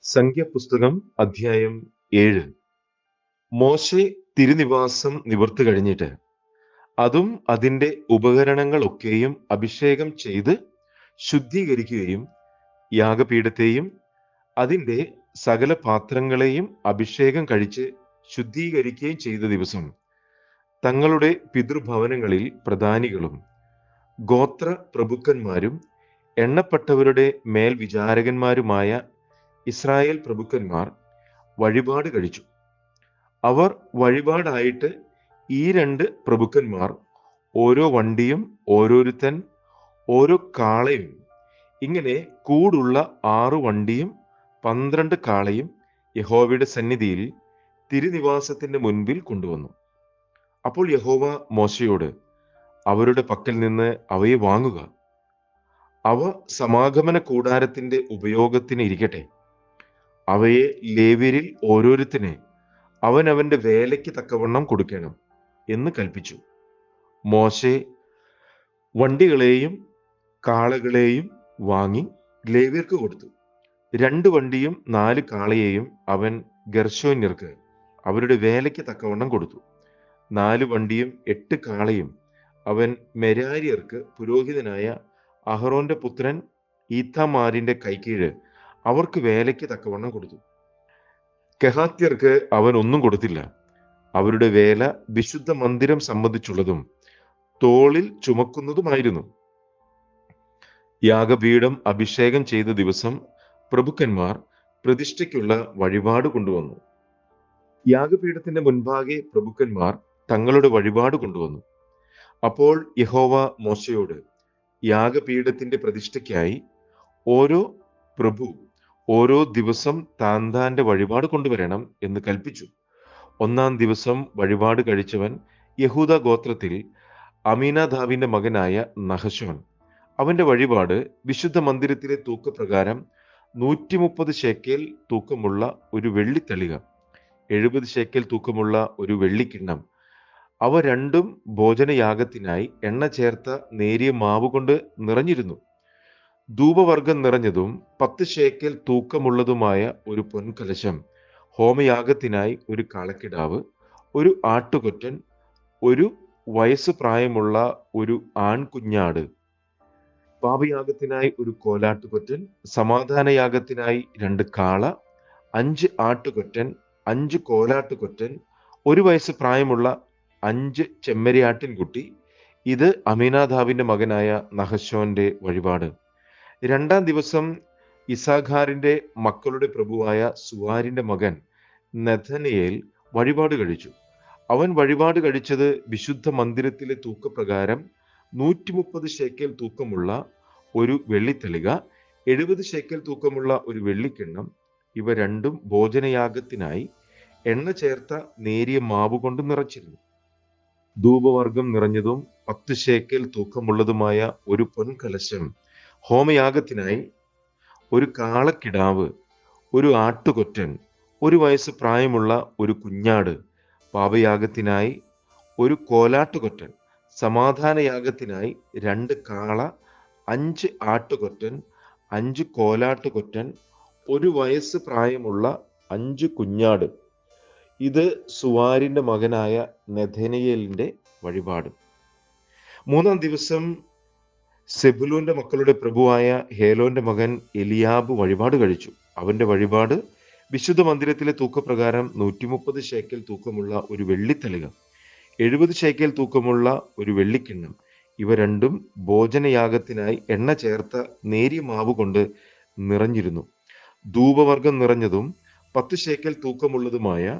സംഖ്യാപുസ്തകം അധ്യായം 7. മോശെ തിരുനിവാസം നിവർത്തി കഴിഞ്ഞിട്ട് അതും അതിന്റെ ഉപകരണങ്ങളൊക്കെയും അഭിഷേകം ചെയ്ത് ശുദ്ധീകരിക്കുകയും യാഗപീഠത്തെയും അതിന്റെ സകല പാത്രങ്ങളെയും അഭിഷേകം കഴിച്ച് ശുദ്ധീകരിക്കുകയും ചെയ്ത ദിവസം തങ്ങളുടെ പിതൃഭവനങ്ങളിൽ പ്രധാനികളും ഗോത്ര പ്രഭുക്കന്മാരും എണ്ണപ്പെട്ടവരുടെ മേൽവിചാരകന്മാരുമായ ഇസ്രായേൽ പ്രഭുക്കന്മാർ വഴിപാട് കഴിച്ചു. അവർ വഴിപാടായിട്ട് ഈ രണ്ട് പ്രഭുക്കന്മാർ ഓരോ വണ്ടിയും ഓരോരുത്തൻ ഓരോ കാളയും, ഇങ്ങനെ കൂടുള്ള 6 വണ്ടിയും 12 കാളയും യഹോവയുടെ സന്നിധിയിൽ തിരുനിവാസത്തിന്റെ മുൻപിൽ കൊണ്ടുവന്നു. അപ്പോൾ യഹോവ മോശയോട്, അവരുടെ പക്കൽ നിന്ന് അവയെ വാങ്ങുക, അവ സമാഗമന കൂടാരത്തിന്റെ ഉപയോഗത്തിന് ഇരിക്കട്ടെ. അവയെ ലേവ്യരിൽ ഓരോരുത്തനെ അവനവന്റെ വേലയ്ക്ക് തക്കവണ്ണം കൊടുക്കണം എന്ന് കൽപ്പിച്ചു. മോശെ വണ്ടികളെയും കാളകളെയും വാങ്ങി ലേവ്യർക്ക് കൊടുത്തു. 2 വണ്ടിയും 4 കാളയെയും അവൻ ഗെർശോന്യർക്ക് അവരുടെ വേലയ്ക്ക് തക്കവണ്ണം കൊടുത്തു. 4 വണ്ടിയും 8 കാളയും അവൻ മെരാര്യർക്ക് പുരോഹിതനായ അഹറോന്റെ പുത്രൻ ഈഥാമാരിന്റെ കൈക്കീഴ് അവർക്ക് വേലയ്ക്ക് തക്കവണ്ണം കൊടുത്തു. കെഹാത്യർക്ക് അവൻ ഒന്നും കൊടുത്തില്ല. അവരുടെ വേല വിശുദ്ധ മന്ദിരം സംബന്ധിച്ചുള്ളതും തോളിൽ ചുമക്കുന്നതുമായിരുന്നു. യാഗപീഠം അഭിഷേകം ചെയ്ത ദിവസം പ്രഭുക്കന്മാർ പ്രതിഷ്ഠയ്ക്കുള്ള വഴിപാട് കൊണ്ടുവന്നു. യാഗപീഠത്തിന്റെ മുൻപാകെ പ്രഭുക്കന്മാർ തങ്ങളുടെ വഴിപാട് കൊണ്ടുവന്നു. അപ്പോൾ യഹോവ മോശയോട്, യാഗപീഠത്തിന്റെ പ്രതിഷ്ഠയ്ക്കായി ഓരോ പ്രഭു ഓരോ ദിവസം താന്താന്റെ വഴിപാട് കൊണ്ടുവരണം എന്ന് കൽപ്പിച്ചു. 1-ാം ദിവസം വഴിപാട് കഴിച്ചവൻ യഹൂദ ഗോത്രത്തിൽ അമീനാദാബിന്റെ മകനായ നഹശോൻ. അവന്റെ വഴിപാട് വിശുദ്ധ മന്ദിരത്തിലെ തൂക്കപ്രകാരം 130 ശേക്കെൽ തൂക്കമുള്ള ഒരു വെള്ളിത്തളിക, 70 ശേക്കെൽ തൂക്കമുള്ള ഒരു വെള്ളിക്കിണ്ണം. അവ രണ്ടും ഭോജനയാഗത്തിനായി എണ്ണ ചേർത്ത നേരിയ മാവ് കൊണ്ട് നിറഞ്ഞിരുന്നു. ധൂപവർഗം നിറഞ്ഞതും 10 ശേക്കെൽ തൂക്കമുള്ളതുമായ ഒരു പൊൻകലശം, ഹോമയാഗത്തിനായി ഒരു കാളക്കിടാവ്, ഒരു ആട്ടുകൊറ്റൻ, ഒരു വയസ്സ് പ്രായമുള്ള ഒരു ആൺകുഞ്ഞാട്, പാപയാഗത്തിനായി ഒരു കോലാട്ടുകൊറ്റൻ, സമാധാനയാഗത്തിനായി 2 കാള, 5 ആട്ടുകൊറ്റൻ, 5 കോലാട്ടുകൊറ്റൻ, 1 വയസ്സ് പ്രായമുള്ള 5 ചെമ്മരിയാട്ടിൻകുട്ടി. ഇത് അമീനാദാബിന്റെ മകനായ നഹശോന്റെ വഴിപാട്. 2-ാം ദിവസം ഇസാഖാരിന്റെ മക്കളുടെ പ്രഭുവായ സുവാരിന്റെ മകൻ നെഥനയേൽ വഴിപാട് കഴിച്ചു. അവൻ വഴിപാട് കഴിച്ചത് വിശുദ്ധ മന്ദിരത്തിലെ തൂക്കപ്രകാരം 130 ശേക്കെൽ തൂക്കമുള്ള ഒരു വെള്ളിത്തളിക, 70 ശേക്കെൽ തൂക്കമുള്ള ഒരു വെള്ളിക്കിണ്ണം. ഇവ രണ്ടും ഭോജനയാഗത്തിനായി എണ്ണ ചേർത്ത നേരിയ മാവ് കൊണ്ട് നിറച്ചിരുന്നു. ധൂപവർഗം നിറഞ്ഞതും 10 ശേക്കെൽ തൂക്കമുള്ളതുമായ ഒരു പൊൻകലശം, ഹോമയാഗത്തിനായി ഒരു കാളക്കിടാവ്, ഒരു ആട്ടുകൊറ്റൻ, 1 വയസ്സ് പ്രായമുള്ള ഒരു കുഞ്ഞാട്, പാപയാഗത്തിനായി ഒരു കോലാട്ടുകൊറ്റൻ, സമാധാനയാഗത്തിനായി 2 കാള, 5 ആട്ടുകൊറ്റൻ, 5 കോലാട്ടുകൊറ്റൻ, 1 വയസ്സ് പ്രായമുള്ള 5 കുഞ്ഞാട്. ഇത് സുവാരിന്റെ മകനായ നെഥനയേലിന്റെ വഴിപാട്. 3-ാം ദിവസം സെബുലൂന്റെ മക്കളുടെ പ്രഭുവായ ഹേലോന്റെ മകൻ എലിയാബ് വഴിപാട് കഴിച്ചു. അവന്റെ വഴിപാട് വിശുദ്ധ മന്ദിരത്തിലെ തൂക്കപ്രകാരം 130 ശേക്കെൽ തൂക്കമുള്ള ഒരു വെള്ളിത്തളിക, 70 ശേക്കെൽ തൂക്കമുള്ള ഒരു വെള്ളിക്കിണ്ണം. ഇവ രണ്ടും ഭോജനയാഗത്തിനായി എണ്ണ ചേർത്ത നേരിയ മാവ് കൊണ്ട് നിറഞ്ഞിരുന്നു. ധൂപവർഗം നിറഞ്ഞതും 10 ശേക്കെൽ തൂക്കമുള്ളതുമായ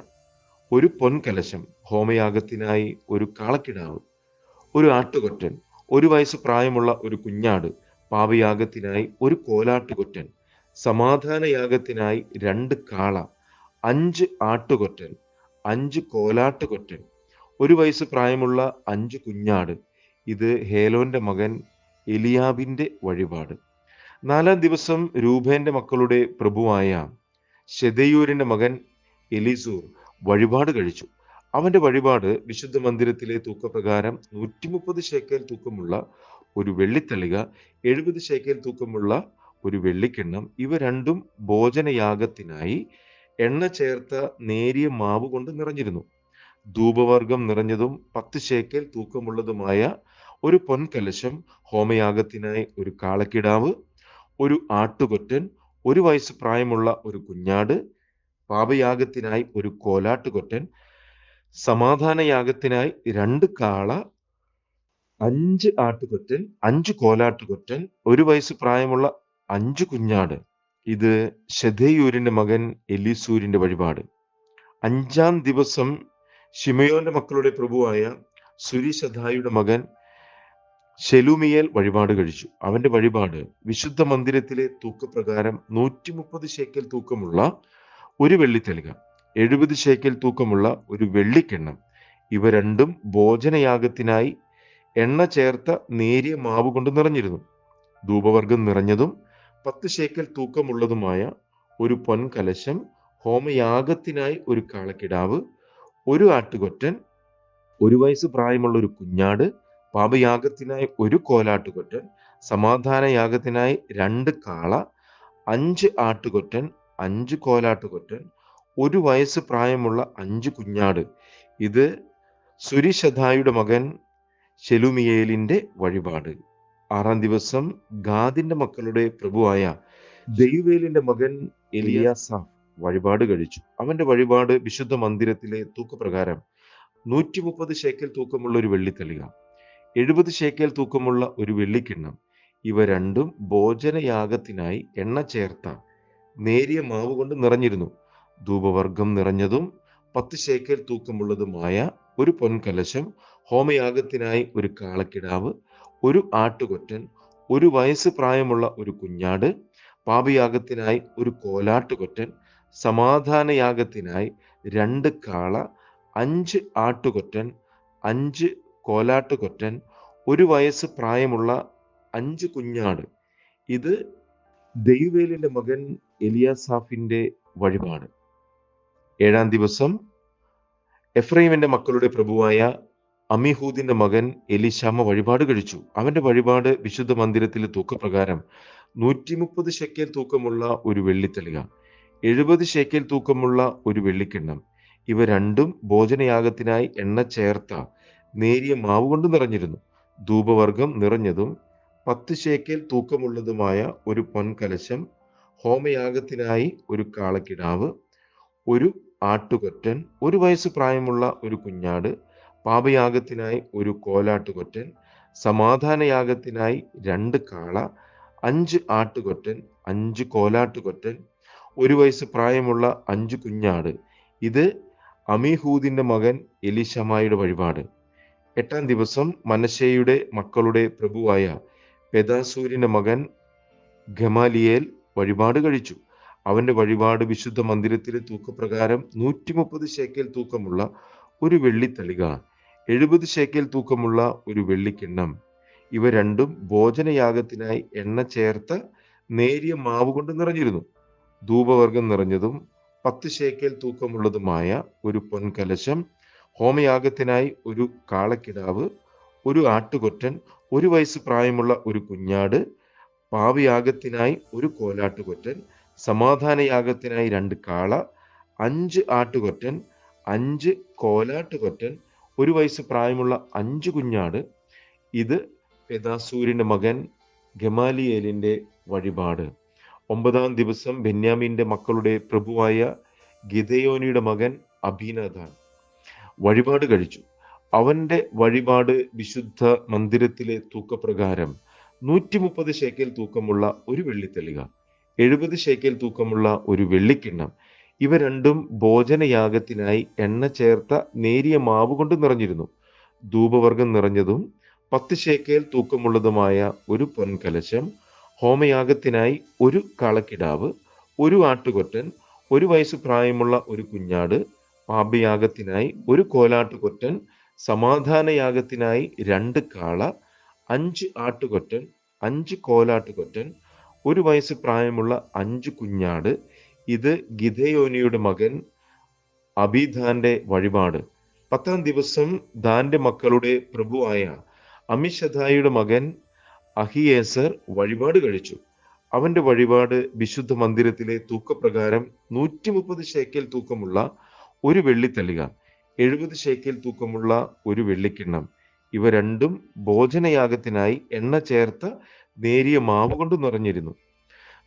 ഒരു പൊൻകലശം, ഹോമയാഗത്തിനായി ഒരു കാളക്കിടാവ്, ഒരു ആട്ടുകൊറ്റൻ, 1 വയസ്സ് പ്രായമുള്ള ഒരു കുഞ്ഞാട്, പാപയാഗത്തിനായി ഒരു കോലാട്ടുകൊറ്റൻ, സമാധാനയാഗത്തിനായി 2 കാള, 5 ആട്ടുകൊറ്റൻ, 5 കോലാട്ടുകൊറ്റൻ, 1 വയസ്സ് പ്രായമുള്ള 5 കുഞ്ഞാട്. ഇത് ഹേലോന്റെ മകൻ എലിയാബിന്റെ വഴിപാട്. 4-ാം ദിവസം രൂബേന്റെ മക്കളുടെ പ്രഭുവായ ശെദയൂരിന്റെ മകൻ എലിസൂർ വഴിപാട് കഴിച്ചു. അവന്റെ വഴിപാട് വിശുദ്ധ മന്ദിരത്തിലെ തൂക്കപ്രകാരം 130 ശേക്കെൽ തൂക്കമുള്ള ഒരു വെള്ളിത്തളിക, 70 ശേക്കെൽ തൂക്കമുള്ള ഒരു വെള്ളിക്കിണ്ണം. ഇവ രണ്ടും ഭോജനയാഗത്തിനായി എണ്ണ ചേർത്ത നേരിയ മാവ് കൊണ്ട് നിറഞ്ഞിരുന്നു. ധൂപവർഗം നിറഞ്ഞതും 10 ശേക്കെൽ തൂക്കമുള്ളതുമായ ഒരു പൊൻകലശം, ഹോമയാഗത്തിനായി ഒരു കാളക്കിടാവ്, ഒരു ആട്ടുകൊറ്റൻ, 1 വയസ്സ് പ്രായമുള്ള ഒരു കുഞ്ഞാട്, പാപയാഗത്തിനായി ഒരു കോലാട്ടുകൊറ്റൻ, സമാധാനയാഗത്തിനായി 2 കാള, 5 ആട്ടുകൊറ്റൻ, 5 കോലാട്ടുകൊറ്റൻ, 1 വയസ്സ് പ്രായമുള്ള 5 കുഞ്ഞാട്. ഇത് ശെദേയൂരിന്റെ മകൻ എലീസൂരിന്റെ വഴിപാട്. 5-ാം ദിവസം ശിമയോന്റെ മക്കളുടെ പ്രഭുവായ സുരിശദായിയുടെ മകൻ ശെലൂമിയേൽ വഴിപാട് കഴിച്ചു. അവന്റെ വഴിപാട് വിശുദ്ധ മന്ദിരത്തിലെ തൂക്കപ്രകാരം 130 ശേക്കെൽ തൂക്കമുള്ള ഒരു വെള്ളിത്തലിക, 70 ശേക്കെൽ തൂക്കമുള്ള ഒരു വെള്ളിക്കിണ്ണം. ഇവ രണ്ടും ഭോജനയാഗത്തിനായി എണ്ണ ചേർത്ത നേരിയ മാവ് കൊണ്ട് നിറഞ്ഞിരുന്നു. ധൂപവർഗം നിറഞ്ഞതും 10 ശേക്കെൽ തൂക്കമുള്ളതുമായ ഒരു പൊൻകലശം, ഹോമയാഗത്തിനായി ഒരു കാളക്കിടാവ്, ഒരു ആട്ടുകൊറ്റൻ, 1 വയസ്സ് പ്രായമുള്ള ഒരു കുഞ്ഞാട്, പാപയാഗത്തിനായി ഒരു കോലാട്ടുകൊറ്റൻ, സമാധാനയാഗത്തിനായി 2 കാള, 5 ആട്ടുകൊറ്റൻ, 5 കോലാട്ടുകൊറ്റൻ, 1 വയസ്സ് പ്രായമുള്ള 5 കുഞ്ഞാട്. ഇത് സുരിശദായിയുടെ മകൻ ശെലൂമിയേലിന്റെ വഴിപാട്. 6-ാം ദിവസം ഗാദിന്റെ മക്കളുടെ പ്രഭുവായ ദെയുവേലിന്റെ മകൻ എലിയാസാഫ് വഴിപാട് കഴിച്ചു. അവന്റെ വഴിപാട് വിശുദ്ധ മന്ദിരത്തിലെ തൂക്കപ്രകാരം 130 ശേക്കെൽ തൂക്കമുള്ള ഒരു വെള്ളിത്തലിക, 70 ശേക്കെൽ തൂക്കമുള്ള ഒരു വെള്ളിക്കിണ്ണം. ഇവ രണ്ടും ഭോജനയാഗത്തിനായി എണ്ണ ചേർത്ത നേരിയ മാവ് കൊണ്ട് നിറഞ്ഞിരുന്നു. ധൂപവർഗം നിറഞ്ഞതും 10 ശേക്കെൽ തൂക്കമുള്ളതുമായ ഒരു പൊൻകലശം, ഹോമയാഗത്തിനായി ഒരു കാളക്കിടാവ്, ഒരു ആട്ടുകൊറ്റൻ, 1 വയസ്സ് പ്രായമുള്ള ഒരു കുഞ്ഞാട്, പാപയാഗത്തിനായി ഒരു കോലാട്ടുകൊറ്റൻ, സമാധാനയാഗത്തിനായി 2 കാള, 5 ആട്ടുകൊറ്റൻ, 5 കോലാട്ടുകൊറ്റൻ, 1 വയസ്സ് പ്രായമുള്ള 5 കുഞ്ഞാട്. ഇത് ദെയുവേലിന്റെ മകൻ എലിയാസാഫിന്റെ വഴിപാട്. 7-ാം ദിവസം എഫ്രൈമിന്റെ മക്കളുടെ പ്രഭുവായ അമിഹൂദിന്റെ മകൻ എലിശാമ വഴിപാട് കഴിച്ചു. അവന്റെ വഴിപാട് വിശുദ്ധ മന്ദിരത്തിലെ തൂക്കപ്രകാരം 130 ശേക്കെൽ തൂക്കമുള്ള ഒരു വെള്ളിത്തലിക, 70 ശേക്കെൽ തൂക്കമുള്ള ഒരു വെള്ളിക്കിണ്ണം. ഇവ രണ്ടും ഭോജനയാഗത്തിനായി എണ്ണ ചേർത്ത നേരിയ മാവ് കൊണ്ട് നിറഞ്ഞിരുന്നു. ധൂപവർഗം നിറഞ്ഞതും 10 ശേക്കെൽ തൂക്കമുള്ളതുമായ ഒരു പൊൻകലശം, ഹോമയാഗത്തിനായി ഒരു കാളക്കിടാവ്, ഒരു ആട്ടുകൊറ്റൻ, 1 വയസ്സ് പ്രായമുള്ള ഒരു കുഞ്ഞാട്, പാപയാഗത്തിനായി ഒരു കോലാട്ടുകൊറ്റൻ, സമാധാനയാഗത്തിനായി 2 കാള, 5 ആട്ടുകൊറ്റൻ, 5 കോലാട്ടുകൊറ്റൻ, 1 വയസ്സ് പ്രായമുള്ള 5 കുഞ്ഞാട്. ഇത് അമീഹൂദിന്റെ മകൻ എലിശമായുടെ വഴിപാട്. 8-ാം ദിവസം മനശ്ശെയുടെ മക്കളുടെ പ്രഭുവായ പെദാസൂരിന്റെ മകൻ ഗമാലിയേൽ വഴിപാട് കഴിച്ചു. അവന്റെ വഴിപാട് വിശുദ്ധ മന്ദിരത്തിലെ തൂക്കപ്രകാരം 130 ശേക്കെൽ തൂക്കമുള്ള ഒരു വെള്ളിത്തലിക, 70 ശേക്കെൽ തൂക്കമുള്ള ഒരു വെള്ളിക്കിണ്ണം. ഇവ രണ്ടും ഭോജനയാഗത്തിനായി എണ്ണ ചേർത്ത നേരിയ മാവ് കൊണ്ട് നിറഞ്ഞിരുന്നു. ധൂപവർഗം നിറഞ്ഞതും 10 ശേക്കെൽ തൂക്കമുള്ളതുമായ ഒരു പൊൻകലശം, ഹോമയാഗത്തിനായി ഒരു കാളക്കിടാവ്, ഒരു ആട്ടുകൊറ്റൻ, 1 വയസ്സ് പ്രായമുള്ള ഒരു കുഞ്ഞാട്, പാപയാഗത്തിനായി ഒരു കോലാട്ടുകൊറ്റൻ, സമാധാനയാഗത്തിനായി 2 കാള, 5 ആട്ടുകൊറ്റൻ, 5 കോലാട്ടുകൊറ്റൻ, 1 വയസ്സ് പ്രായമുള്ള 5 കുഞ്ഞാട്. ഇത് പെദാസൂരിന്റെ മകൻ ഗമാലിയേലിന്റെ വഴിപാട്. 9-ാം ദിവസം ബെന്യാമീന്റെ മക്കളുടെ പ്രഭുവായ ഗിദെയോനിയുടെ മകൻ അബീനാദാൻ വഴിപാട് കഴിച്ചു. അവന്റെ വഴിപാട് വിശുദ്ധ മന്ദിരത്തിലെ തൂക്കപ്രകാരം 130 ശേക്കെൽ തൂക്കമുള്ള ഒരു വെള്ളിത്തലിക, 70 ശേക്കെൽ തൂക്കമുള്ള ഒരു വെള്ളിക്കിണ്ണം. ഇവ രണ്ടും ഭോജനയാഗത്തിനായി എണ്ണ ചേർത്ത നേരിയ മാവ് കൊണ്ട് നിറഞ്ഞിരുന്നു. ധൂപവർഗം നിറഞ്ഞതും 10 ശേക്കെൽ തൂക്കമുള്ളതുമായ ഒരു പൊൻകലശം, ഹോമയാഗത്തിനായി ഒരു കാളക്കിടാവ്, ഒരു ആട്ടുകൊറ്റൻ, 1 വയസ്സ് പ്രായമുള്ള ഒരു കുഞ്ഞാട്, പാപയാഗത്തിനായി ഒരു കോലാട്ടുകൊറ്റൻ, സമാധാനയാഗത്തിനായി 2 കാള, 5 ആട്ടുകൊറ്റൻ, 5 കോലാട്ടുകൊറ്റൻ, 1 വയസ്സ് പ്രായമുള്ള 5 കുഞ്ഞാട്. ഇത് ഗിദെയോനിയുടെ മകൻ അബീദാന്റെ വഴിപാട്. 10-ാം ദിവസം ദാന്റെ മക്കളുടെ പ്രഭുവായ അമിശദായിയുടെ മകൻ അഹിയേസർ വഴിപാട് കഴിച്ചു. അവന്റെ വഴിപാട് വിശുദ്ധ മന്ദിരത്തിലെ തൂക്കപ്രകാരം 130 ശേക്കെൽ തൂക്കമുള്ള ഒരു വെള്ളിത്തളിക, 70 ശേക്കെൽ തൂക്കമുള്ള ഒരു വെള്ളിക്കിണ്ണം. ഇവ രണ്ടും ഭോജനയാഗത്തിനായി എണ്ണ ചേർത്ത നേരിയ മാവ് കൊണ്ട് നിറഞ്ഞിരുന്നു.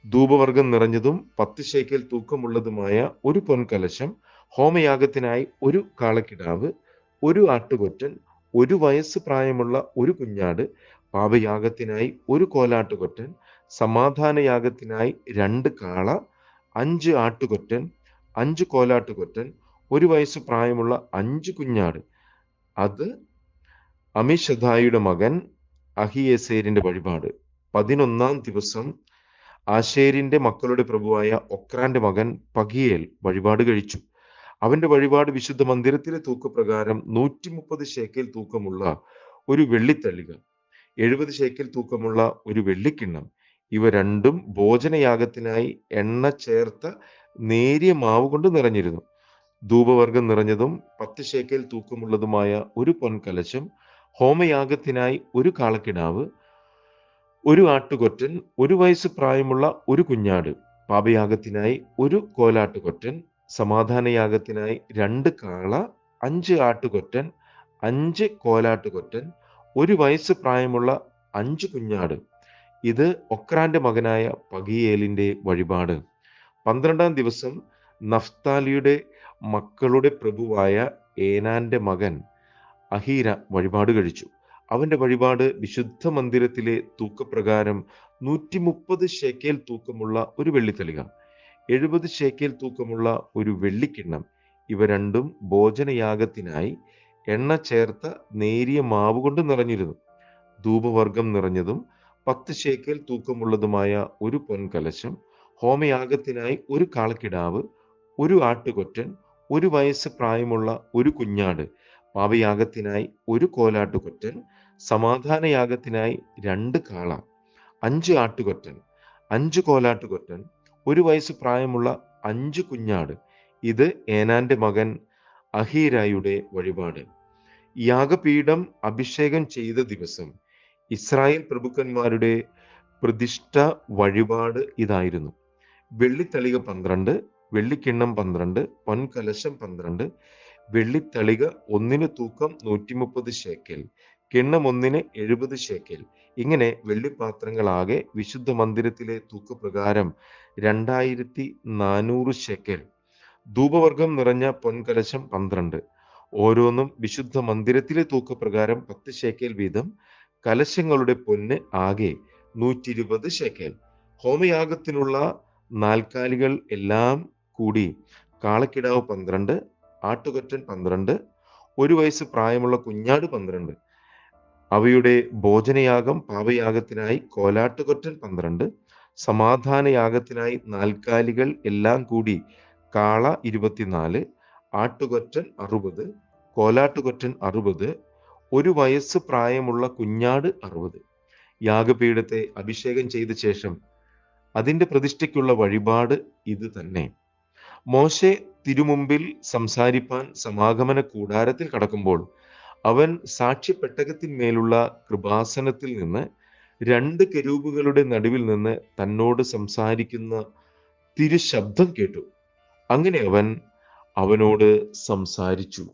ധൂപവർഗം നിറഞ്ഞതും 10 ശേക്കെൽ തൂക്കമുള്ളതുമായ ഒരു പൊൻകലശം, ഹോമയാഗത്തിനായി ഒരു കാളക്കിടാവ്, ഒരു ആട്ടുകൊറ്റൻ, 1 വയസ്സ് പ്രായമുള്ള ഒരു കുഞ്ഞാട്, പാപയാഗത്തിനായി ഒരു കോലാട്ടുകൊറ്റൻ, സമാധാനയാഗത്തിനായി 2 കാള, 5 ആട്ടുകൊറ്റൻ, 5 കോലാട്ടുകൊറ്റൻ, 1 വയസ്സ് പ്രായമുള്ള 5 കുഞ്ഞാട്. അത് അമിഷദായിയുടെ മകൻ അഹിയേസേരിന്റെ വഴിപാട്. 11-ാം ദിവസം ആശേരിന്റെ മക്കളുടെ പ്രഭുവായ ഒക്രാന്റെ മകൻ പഗിയേൽ വഴിപാട് കഴിച്ചു. അവന്റെ വഴിപാട് വിശുദ്ധ മന്ദിരത്തിലെ തൂക്കപ്രകാരം 130 ശേക്കെൽ തൂക്കമുള്ള ഒരു വെള്ളിത്തളിക, 70 ശേക്കെൽ തൂക്കമുള്ള ഒരു വെള്ളിക്കിണ്ണം. ഇവ രണ്ടും ഭോജനയാഗത്തിനായി എണ്ണ ചേർത്ത നേരിയ മാവ് കൊണ്ട് നിറഞ്ഞിരുന്നു. ധൂപവർഗം നിറഞ്ഞതും 10 ശേക്കെൽ തൂക്കമുള്ളതുമായ ഒരു പൊൻകലശം, ഹോമയാഗത്തിനായി ഒരു കാളക്കിടാവ്, ഒരു ആട്ടുകൊറ്റൻ, 1 വയസ്സ് പ്രായമുള്ള ഒരു കുഞ്ഞാട്, പാപയാഗത്തിനായി ഒരു കോലാട്ടുകൊറ്റൻ, സമാധാനയാഗത്തിനായി 2 കാള, 5 ആട്ടുകൊറ്റൻ, 5 കോലാട്ടുകൊറ്റൻ, 1 വയസ്സ് പ്രായമുള്ള 5 കുഞ്ഞാട്. ഇത് ഒക്രാന്റെ മകനായ പഗിയേലിന്റെ വഴിപാട്. 12-ാം ദിവസം നഫ്താലിയുടെ മക്കളുടെ പ്രഭുവായ ഏനാന്റെ മകൻ അഹീര വഴിപാട് കഴിച്ചു. അവന്റെ വഴിപാട് വിശുദ്ധ മന്ദിരത്തിലെ തൂക്കപ്രകാരം 130 ശേക്കെൽ തൂക്കമുള്ള ഒരു വെള്ളിത്തളിക, 70 ശേക്കെൽ തൂക്കമുള്ള ഒരു വെള്ളിക്കിണ്ണം. ഇവ രണ്ടും ഭോജനയാഗത്തിനായി എണ്ണ ചേർത്ത നേരിയ മാവ് കൊണ്ട് നിറഞ്ഞിരുന്നു. ധൂപവർഗം നിറഞ്ഞതും 10 ശേക്കെൽ തൂക്കമുള്ളതുമായ ഒരു പൊൻകലശം, ഹോമയാഗത്തിനായി ഒരു കാളക്കിടാവ്, ഒരു ആട്ടുകൊറ്റൻ, 1 വയസ്സ് പ്രായമുള്ള ഒരു കുഞ്ഞാട്, പാപയാഗത്തിനായി ഒരു കോലാട്ടുകൊറ്റൻ, സമാധാനയാഗത്തിനായി 2 കാള, 5 ആട്ടുകൊറ്റൻ, 5 കോലാട്ടുകൊറ്റൻ, 1 വയസ്സ് പ്രായമുള്ള 5 കുഞ്ഞാട്. ഇത് ഏനാന്റെ മകൻ അഹീരായുടെ വഴിപാട്. യാഗപീഠം അഭിഷേകം ചെയ്ത ദിവസം ഇസ്രായേൽ പ്രഭുക്കന്മാരുടെ പ്രതിഷ്ഠ വഴിപാട് ഇതായിരുന്നു: വെള്ളിത്തളിക 12, വെള്ളിക്കിണ്ണം 12, പൊൻകലശം 12, വെള്ളിത്തളിക ഒന്നിന് തൂക്കം 130 ശേക്കെൽ, കിണ്ണം ഒന്നിന് 70 ശേക്കെൽ. ഇങ്ങനെ വെള്ളിപ്പാത്രങ്ങളാകെ വിശുദ്ധ മന്ദിരത്തിലെ തൂക്കപ്രകാരം 2400 ശേക്കെൽ. ധൂപവർഗം നിറഞ്ഞ പൊൻകലശം 12, ഓരോന്നും വിശുദ്ധ മന്ദിരത്തിലെ തൂക്കപ്രകാരം 10 ശേക്കെൽ വീതം. കലശങ്ങളുടെ പൊന്ന് ആകെ 120 ശേക്കെൽ. ഹോമയാഗത്തിനുള്ള നാൽക്കാലികൾ എല്ലാം കൂടി കാളക്കിടാവ് 12, ആട്ടുകൊറ്റൻ 12, 1 വയസ്സ് പ്രായമുള്ള കുഞ്ഞാട് 12. അവയുടെ ഭോജനയാഗം പാപയാഗത്തിനായി കോലാട്ടുകൊറ്റൻ 12, സമാധാനയാഗത്തിനായി നാൽക്കാലികൾ എല്ലാം കൂടി കാള 24, ആട്ടുകൊറ്റൻ 60, കോലാട്ടുകൊറ്റൻ 60, 1 വയസ്സ് പ്രായമുള്ള കുഞ്ഞാട് 60. യാഗപീഠത്തെ അഭിഷേകം ചെയ്ത ശേഷം അതിന്റെ പ്രതിഷ്ഠയ്ക്കുള്ള വഴിപാട് ഇത് തന്നെ. മോശെ തിരുമുമ്പിൽ സംസാരിപ്പാൻ സമാഗമന കൂടാരത്തിൽ കടക്കുമ്പോൾ അവൻ സാക്ഷ്യപ്പെട്ടകത്തിന്മേലുള്ള കൃപാസനത്തിൽ നിന്ന് 2 കെരൂബുകളുടെ നടുവിൽ നിന്ന് തന്നോട് സംസാരിക്കുന്ന തിരുശബ്ദം കേട്ടു. അങ്ങനെ അവൻ അവനോട് സംസാരിച്ചു.